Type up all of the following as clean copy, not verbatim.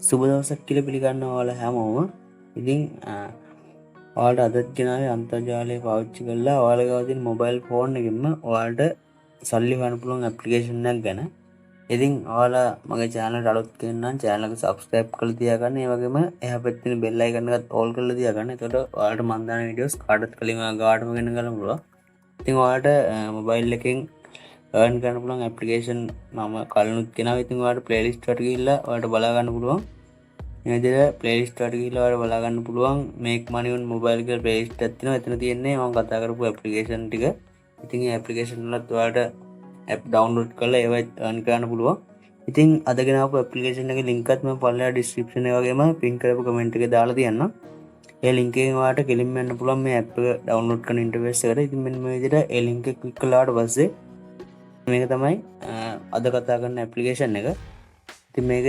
සුබ දවසක් කියලා පිළිගන්නවා ඔයාලා හැමෝම. ඉතින් ඔයාලට අදත් ගෙනාවේ අන්තර්ජාලය පාවිච්චි කරලා ඔයාලා ගාව තියෙන මොබයිල් ෆෝන් එකෙන්ම ඔයාලට සල්ලි හොයන්න පුළුවන් ඇප්ලිකේෂන් එකක් ගැන. ඉතින් ඔයාලා මගේ channel එකට අලුත් කෙනෙක් නම් channel එක subscribe කරලා තියාගන්න. ඒ වගේම එහා පැත්තේ තියෙන bell icon එකත් all කරලා තියාගන්න. එතකොට ඔයාලට මම දාන videos කාටවත් කලින් ගාටම ගෙන ගන්න පුළුවන්. ඉතින් ඔයාලට මොබයිල් එකෙන් earn කරන්න පුළුවන් ඇප්ලිකේෂන් මම කලිනුත් ගෙනාවා. ඉතින් ඔයාලට playlist එකට ගිහිල්ලා ඔයාලට බලා ගන්න පුළුවන්. මේ විදිහට playlist එකට ගිහිල්ලා ඔයාලට බලා ගන්න පුළුවන් make money on mobile කියලා playlist එකක් තියෙනවා. එතන තියෙන්නේ මම කතා කරපු ඇප්ලිකේෂන් ටික. ඉතින් මේ ඇප්ලිකේෂන් වලත් ඔයාලට app download කරලා ඒවත් earn කරන්න පුළුවන්. ඉතින් අද ගෙනාවු ඇප්ලිකේෂන් එකේ link එකත් මම පල්ලෙහා description එක වගේම pin කරපු comment එකේ දාලා තියන්නම්. ඒ link එකෙන් ඔයාලට කෙලින්ම යන්න පුළුවන් මේ app එක download කරන interface එකට. ඉතින් මෙන්න මේ විදිහට ඒ link එක click කළාට පස්සේ මේක තමයි අද කතා කරන ඇප්ලිකේෂන් එක. ඉතින් මේක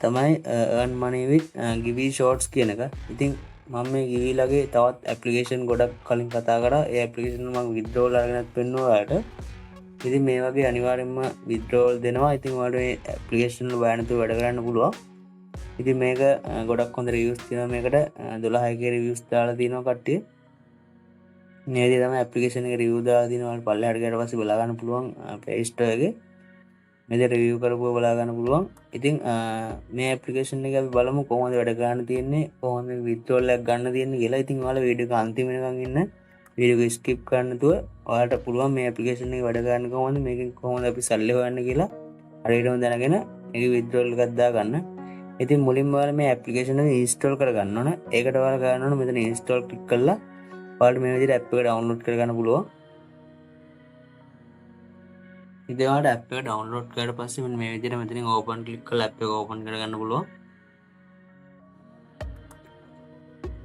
තමයි earn money with Givvy shorts කියන එක. ඉතින් මම මේ Givvy ලගේ තවත් ඇප්ලිකේෂන් ගොඩක් කලින් කතා කරා. ඒ ඇප්ලිකේෂන් මම withdrawal අරගෙනත් පෙන්නුවා ඔයාලට. ඉතින් මේ වගේ අනිවාර්යෙන්ම withdrawal දෙනවා. ඉතින් ඔයාලට මේ ඇප්ලිකේෂන් වල බය නැතුව වැඩ කරන්න පුළුවන්. ඉතින් මේක ගොඩක් හොඳ reviews තියෙනවා. මේකට 12k reviews දාලා තිනවා කට්ටිය. මේ විදිහ තමයි ඇප්ලිකේෂන් එකේ review දාලා තිනවා. ඔයාලට පල්ලෙහාට ගියාට පස්සේ බලා ගන්න පුළුවන් Play Store එකේ. මේ රිවිව් කරපුවා බලා ගන්න පුළුවන්. ඉතින් මේ ඇප්ලිකේෂන් එක අපි බලමු කොහොමද වැඩ කරන්න තියෙන්නේ, කොහොමද withdrawal එකක් ගන්න තියෙන්නේ කියලා. ඉතින් ඔයාලා වීඩියෝ එක අන්තිම වෙනකන් ඉන්න. වීඩියෝ එක skip කරන්න නැතුව ඔයාලට පුළුවන් මේ ඇප්ලිකේෂන් එක වැඩ කරන්න කොහොමද, මේකෙන් කොහොමද අපි සල්ලි හොයන්නේ කියලා හරියටම දැනගෙන මේක withdrawal එකක් දාගන්න. ඉතින් මුලින්ම ඔයාලා මේ ඇප්ලිකේෂන් එක install කරගන්න ඕන. ඒකට ඔයාලා කරන්න ඕන මෙතන install click කරලා ඔයාලට මේ විදිහට app එක download කරගන්න පුළුවන්. ඉතින් ඔයාලට app එක download කරලා පස්සේ මෙන්න මේ විදිහට මෙතනින් open click කරලා app එක open කරගන්න පුළුවන්.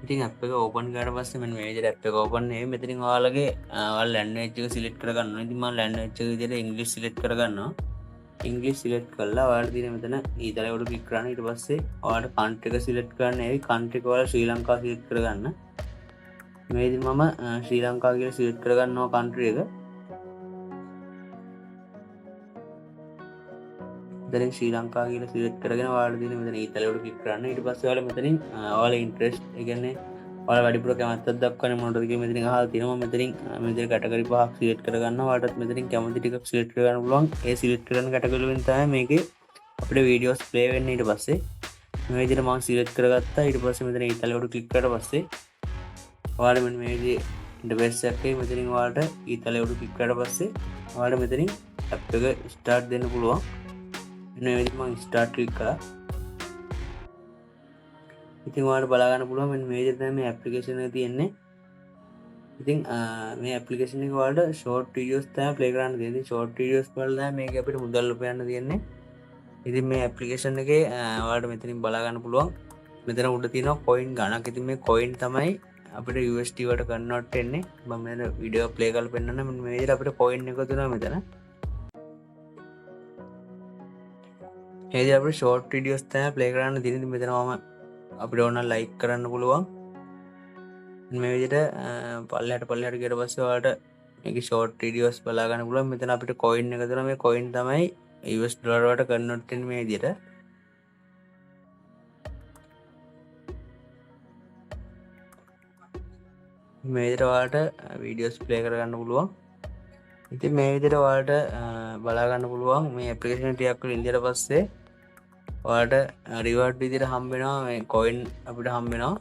ඉතින් app එක open කරලා පස්සේ මෙන්න මේ විදිහට app එක open වෙයි. මෙතනින් ඔයාලගේ ඔයාලා language එක select කරගන්න ඕනේ. ඉතින් මම language එක විදිහට English select කරගන්නවා. English select කරලා ඔයාලට තියෙන මෙතන ඊතලේ උඩ click කරන්න. ඊට පස්සේ ඔයාලට country එක select කරන්න. ඒ country එක ඔයාලා ශ්‍රී ලංකාව select කරගන්න. මේ විදිහට මම ශ්‍රී ලංකාව කියලා select කරගන්නවා country එක. මෙතනින් ශ්‍රී ලංකාව කියලා select කරගෙන ඔයාලට තියෙන මෙතන ඊතලේ උඩ click කරන්න. ඊට පස්සේ ඔයාලා මෙතනින් ඔයාලා interest ඒ කියන්නේ ඔයාලා වැඩිපුර කැමැත්තක් දක්වන්නේ මොනවද කියලා මෙතනින් අහලා තියෙනවා. මෙතනින් මේ විදිහට category පහක් select කරගන්නවා. ඔයාලටත් මෙතනින් කැමති ටිකක් select කරගන්න පුළුවන්. ඒ select කරන category වලින් තමයි මේකේ අපිට videos play වෙන්නේ. ඊට පස්සේ මේ විදිහට මම select කරගත්තා. ඊට පස්සේ මෙතන ඊතලේ උඩ click කරලා පස්සේ ඔයාලා මෙන්න මේ විදිහේ interface එකක් එයි. මෙතනින් ඔයාලට ඊතලේ උඩ click කරලා පස්සේ ඔයාලට මෙතනින් app එක start දෙන්න පුළුවන්. මේ විදිහට මම start click කරා. ඉතින් ඔයාලට බලා ගන්න පුළුවන් මෙන්න මේ විදිහට තමයි මේ ඇප්ලිකේෂන් එක තියෙන්නේ. ඉතින් මේ ඇප්ලිකේෂන් එක ඔයාලට short videos තමයි play කරන්න තියෙන්නේ. short videos වල තමයි මේක අපිට මුදල් උපයන්න තියෙන්නේ. ඉතින් මේ ඇප්ලිකේෂන් එකේ ඔයාලට මෙතනින් බලා ගන්න පුළුවන්. මෙතන උඩ තියෙනවා coin ගණක්. ඉතින් මේ coin තමයි අපිට USD වලට convert වෙන්නේ. මම මේ වීඩියෝ play කරලා පෙන්නන්න. මෙන්න මේ විදිහට අපිට coin එකතු වෙනවා මෙතන. අපිට ෂෝට් වීඩියෝස් තමයි ප්ලේ කරන්න තියෙන්නේ. මෙතන මම අපිට ඕන ලයික් කරන්න පුළුවන්. මේ විදිහට පල්ලෙහාට ගියට පස්සේ ඔයාලට මේකේ ෂෝට් වීඩියෝස් බලා ගන්න පුළුවන්. මෙතන අපිට coin එක දෙනවා. මේ coin තමයි US ඩොලර් වලට කන්වර්ට් වෙන්නේ මේ විදිහට. මේ විදිහට ඔයාලට වීඩියෝස් ප්ලේ කරගන්න පුළුවන්. ඉතින් මේ විදිහට ඔයාලට බලා ගන්න පුළුවන් මේ ඇප්ලිකේෂන් ටිකක් වල ඉඳලා පස්සේ ඔයාලට රිවර්ඩ් විදිහට හම්බ වෙනවා. මේ coin අපිට හම්බ වෙනවා.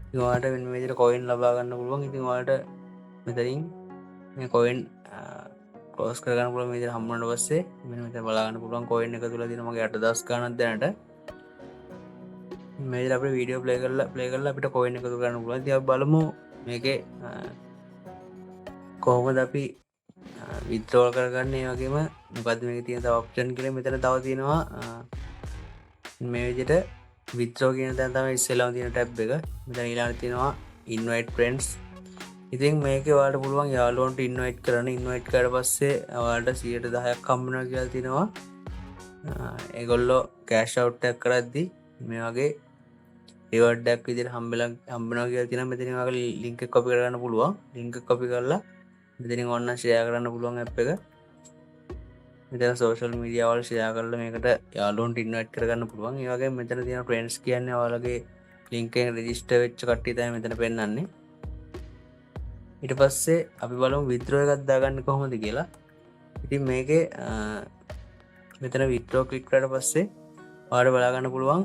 ඉතින් ඔයාලට මෙන්න මේ විදිහට coin ලබා ගන්න පුළුවන්. ඉතින් ඔයාලට මෙතනින් මේ coin close කර ගන්න පුළුවන්. මේ විදිහට හම්බ වුණාට පස්සේ මෙන්න මෙතන බලා ගන්න පුළුවන් coin එක තුල තියෙන මගේ 8000 ගණනක් දැනට. මේ විදිහට අපිට වීඩියෝ ප්ලේ කරලා අපිට coin එකතු කරන්න පුළුවන්. ඉතින් අපි බලමු මේකේ කොහොමද අපි withdrawal කරගන්නේ. ඒ වගේම මොකද්ද මේකේ තියෙන තව option කියලා මෙතන තව තියෙනවා. මේ විදිහට withdraw කියන තැන තමයි ඉස්සෙල්ලාම තියෙන tab එක. මෙතන ඊළඟට තියෙනවා invite friends. ඉතින් මේකේ ඔයාලට පුළුවන් යාළුවන්ට invite කරන්න. invite කරලා පස්සේ ඔයාලට 10%ක් හම්බ වෙනවා කියලා තියෙනවා. ඒගොල්ලෝ cash out එකක් කරද්දි මේ වගේ reward එකක් විදිහට හම්බෙනවා කියලා තියෙනවා. මෙතනින් ඔයාලගේ link එක copy කරගන්න පුළුවන්. link එක copy කරලා මෙතනින් ඕන්න share කරන්න පුළුවන් app එක. මෙතන සෝෂල් මීඩියා වල ෂෙයා කරලා මේකට යාළුවන්ට ඉන්වයිට් කරගන්න පුළුවන්. ඒ වගේම මෙතන තියෙන ෆ්‍රෙන්ඩ්ස් කියන්නේ ඔයාලගේ ලින්ක් එකෙන් රෙජිස්ටර් වෙච්ච කට්ටිය තමයි මෙතන පෙන්නන්නේ. ඊට පස්සේ අපි බලමු විත්ඩ්‍රෝ එකක් දාගන්න කොහොමද කියලා. ඉතින් මේකේ මෙතන විත්ඩ්‍රෝ ක්ලික් කරලා පස්සේ ඔයාලට බලා ගන්න පුළුවන්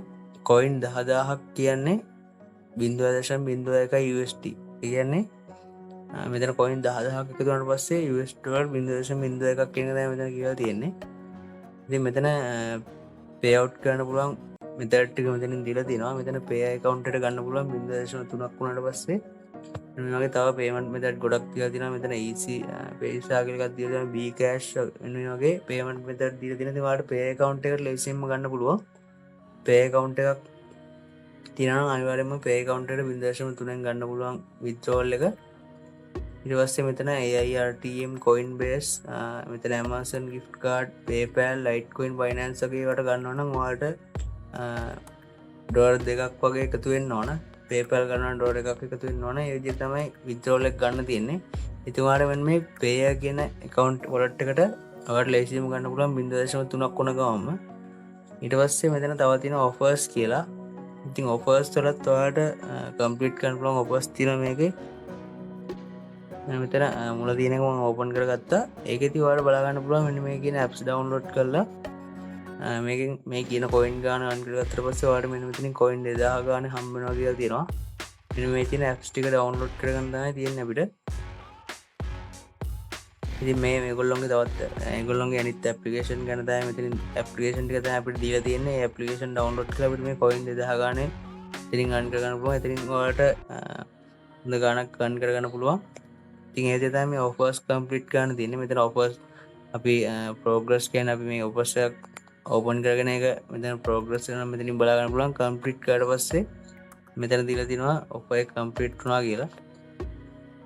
coin 10000ක් කියන්නේ 0.01 USD. ඒ කියන්නේ මෙතන coin 10000ක් එකතු වුණාට පස්සේ US ඩොලර් 0.01ක් කියන එක තමයි මෙතන කියලා තියෙන්නේ. ඉතින් මෙතන pay out කරන්න පුළුවන් method ටික මෙතනින් දීලා තියෙනවා. මෙතන pay account එකට ගන්න පුළුවන් 0.3ක් වුණාට පස්සේ මේ වගේ තව payment method ගොඩක් තියලා තියෙනවා. මෙතන easy paysa කියලා එකක් දීලා තියෙනවා. bcash මේ වගේ payment method දීලා තියෙනවා. ඉතින් ඔයාලට pay account එකට ලේසියෙන්ම ගන්න පුළුවන්. pay account එකක් තියෙනවා නම් අනිවාර්යයෙන්ම pay account එකට 0.3ෙන් ගන්න පුළුවන් withdrawal එක. ඊට පස්සේ මෙතන AIRTM Coinbase මෙතන Amazon gift card PayPal Litecoin Binance වගේ ඒවට ගන්නවා නම් ඔයාලට ඩොලර් 2ක් වගේ එකතු වෙන්න ඕන. PayPal ගන්නවා ඩොලර් 2ක් එකතු වෙන්න ඕන. ඒ විදිහට තමයි withdrawal එක ගන්න තියෙන්නේ. ඉතින් ඔයාලට මෙන්න මේ Payer කියන account wallet එකට ඔයාලට ලේසියෙන්ම ගන්න පුළුවන් 0.3ක් වුණ ගමන්ම. ඊට පස්සේ මෙතන තව තියෙන offers කියලා. ඉතින් offers වලත් ඔයාලට complete කරන්න පුළුවන් offers තියෙනවා මේකේ. මෙතන මුල තියෙන එක මම ඕපන් කරගත්තා. ඒකෙදි ඔයාලට බලා ගන්න පුළුවන් මෙන්න මේ කියන apps download කරලා මේකෙන් මේ කියන coin ගාන earn කරගත්තට පස්සේ ඔයාලට මෙන්න මෙතනින් coin 2000 ගාන හම්බ වෙනවා කියලා තියෙනවා. මෙන්න මේ තියෙන apps ටික download කරගන්න තමයි තියෙන්නේ අපිට. ඉතින් මේගොල්ලොන්ගේ තවත් ඒගොල්ලොන්ගේ අනිත් application ගැන තමයි මෙතනින් application ටික තමයි අපිට දීලා තියෙන්නේ. මේ application download කරලා අපිට මේ coin 2000 ගානේ ඉතින් earn කරගන්න පුළුවන්. ඉතින් ඔයාලට හොඳ ගාණක් earn කරගන්න පුළුවන්. ඉතින් ඒ විදිහට තමයි offers complete කරන්න තියෙන්නේ. මෙතන offers අපි progress කියන අපි මේ offers එක open කරගෙන එක මෙතන progress කරනවා. මෙතනින් බලා ගන්න පුළුවන් complete කරලා පස්සේ මෙතන දීලා තිනවා offer එක complete වුණා කියලා.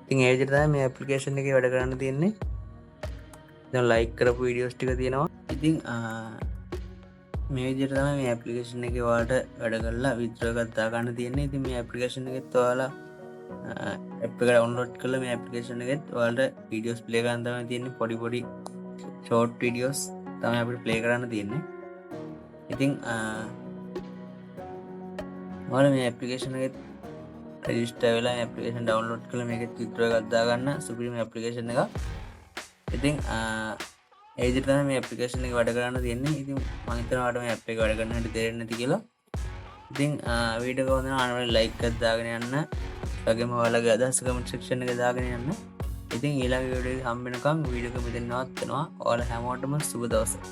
ඉතින් ඒ විදිහට තමයි මේ application එකේ වැඩ කරන්න තියෙන්නේ. දැන් like කරපු videos ටික තියෙනවා. ඉතින් මේ විදිහට තමයි මේ application එකේ ඔයාලට වැඩ කරලා withdraw එකක් දා ගන්න තියෙන්නේ. ඉතින් මේ application එකෙත් ඔයාලා app එක download කරලා මේ application එකෙත් ඔයාලට videos play කරන්න තමයි තියෙන්නේ. පොඩි short videos තමයි අපිට play කරන්න තියෙන්නේ. ඉතින් ඔයාලා මේ application එකෙත් register වෙලා මේ application download කරලා මේකෙත් withdraw එකක් දා ගන්න සුපිරිම application එකක්. ඉතින් ඒ විදිහට තමයි මේ application එක වැඩ කරන්න තියෙන්නේ. ඉතින් මම හිතනවා ඔයාලට මේ app එක වැඩ කරන්න හැටි තේරෙන්නේ නැති කියලා. ඉතින් වීඩියෝ එක හොඳ නම් අනිවාර්යෙන් like එකක් දාගෙන යන්න. වගේම ඔයාලගේ අදහස් comment section එකේ දාගෙන යන්න. ඉතින් ඊළඟ වීඩියෝ එක හම්බ වෙනකම් වීඩියෝ එක මෙතන නවත්තනවා. ඔයාලා හැමෝටම සුබ දවසක්.